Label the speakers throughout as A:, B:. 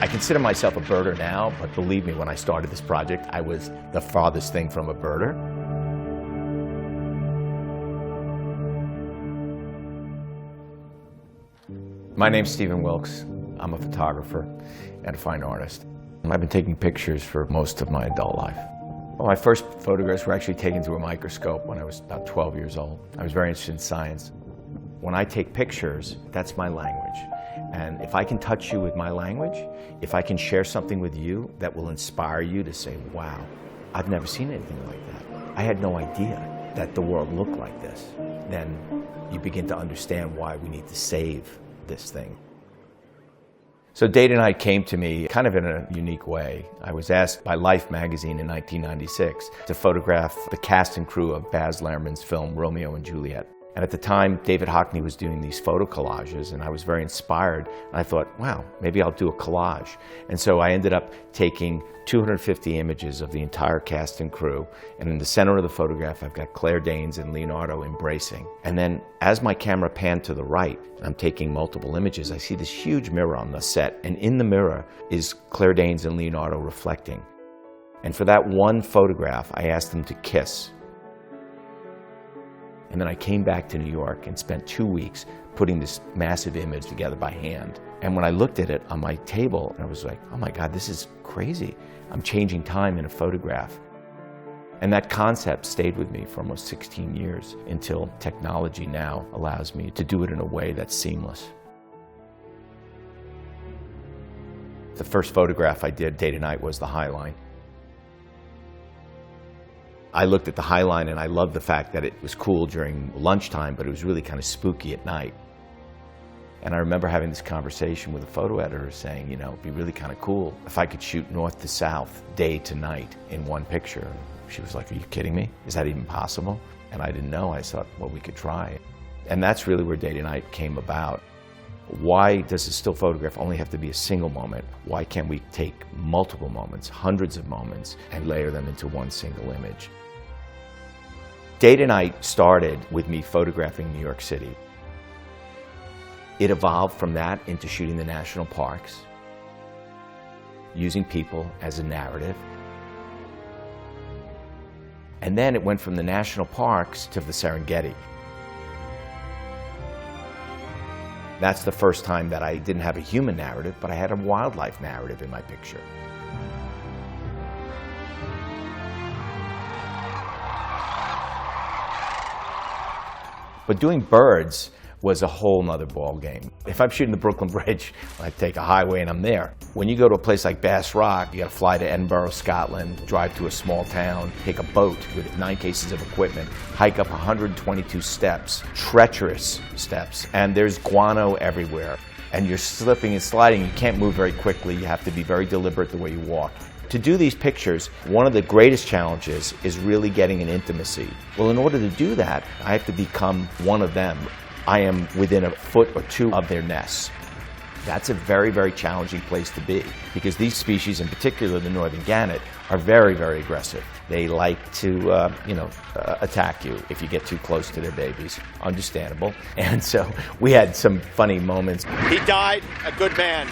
A: consider myself a birder now, but believe me, when I started this project, I was the farthest thing from a birder. My name's Stephen Wilkes. I'm a photographer and a fine artist. I've been taking pictures for most of my adult life. Well, my first photographs were actually taken through a microscope when I was about 12 years old. I was very interested in science. When I take pictures, that's my language. And if I can touch you with my language, if I can share something with you that will inspire you to say, wow, I've never seen anything like that. I had no idea that the world looked like this. Then you begin to understand why we need to save this thing. So Day to Night came to me kind of in a unique way. I was asked by Life magazine in 1996 to photograph the cast and crew of Baz Luhrmann's film Romeo and Juliet. And at the time, David Hockney was doing these photo collages, and I was very inspired. And I thought, wow, maybe I'll do a collage. And so I ended up taking 250 images of the entire cast and crew. And in the center of the photograph, I've got Claire Danes and Leonardo embracing. And then as my camera panned to the right, and I'm taking multiple images, I see this huge mirror on the set. And in the mirror is Claire Danes and Leonardo reflecting. And for that one photograph, I asked them to kiss. And then I came back to New York and spent 2 weeks putting this massive image together by hand. And when I looked at it on my table, I was like, oh my God, this is crazy. I'm changing time in a photograph. And that concept stayed with me for almost 16 years until technology now allows me to do it in a way that's seamless. The first photograph I did, Day to Night, was the High Line. I looked at the High Line and I loved the fact that it was cool during lunchtime, but it was really kind of spooky at night. And I remember having this conversation with a photo editor saying, you know, it'd be really kind of cool if I could shoot north to south, day to night in one picture. And she was like, are you kidding me? Is that even possible? And I didn't know. I thought, well, we could try. And that's really where Day to Night came about. Why does a still photograph only have to be a single moment? Why can't we take multiple moments, hundreds of moments, and layer them into one single image? Day to Night started with me photographing New York City. It evolved from that into shooting the national parks, using people as a narrative. And then it went from the national parks to the Serengeti. That's the first time that I didn't have a human narrative, but I had a wildlife narrative in my picture. But doing birds was a whole nother ball game. If I'm shooting the Brooklyn Bridge, I take a highway and I'm there. When you go to a place like Bass Rock, you gotta fly to Edinburgh, Scotland, drive to a small town, take a boat with 9 cases of equipment, hike up 122 steps, treacherous steps, and there's guano everywhere. And you're slipping and sliding, you can't move very quickly, you have to be very deliberate the way you walk. To do these pictures, one of the greatest challenges is really getting an intimacy. Well, in order to do that, I have to become one of them. I am within a foot or two of their nests. That's a very, very challenging place to be because these species, in particular the northern gannet, are very, very aggressive. They like to, attack you if you get too close to their babies. Understandable. And so we had some funny moments.
B: He died a good man.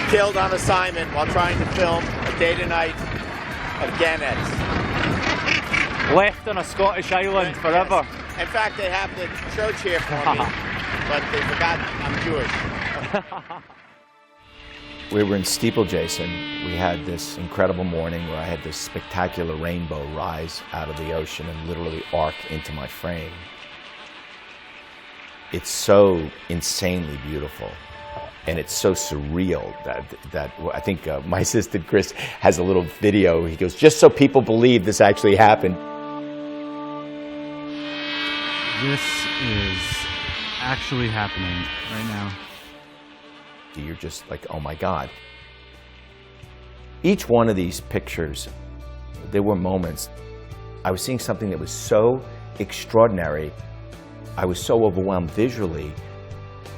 B: Killed on assignment while trying to film a Day to Night of gannets.
C: Left on a Scottish island forever.
B: Yes. In fact, they have the church here for me, but they forgot I'm Jewish.
A: We were in Steeplejason. We had this incredible morning where I had this spectacular rainbow rise out of the ocean and literally arc into my frame. It's so insanely beautiful. And it's so surreal that I think my assistant Chris has a little video. He goes, just so people believe this actually happened.
D: This is actually happening right now.
A: You're just like, oh my God. Each one of these pictures, there were moments. I was seeing something that was so extraordinary. I was so overwhelmed visually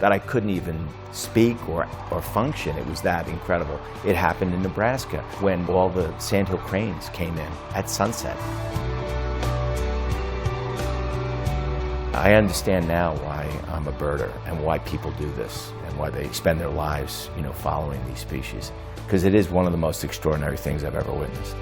A: that I couldn't even speak or function. It was that incredible. It happened in Nebraska when all the sandhill cranes came in at sunset. I understand now why I'm a birder and why people do this and why they spend their lives, following these species, because it is one of the most extraordinary things I've ever witnessed.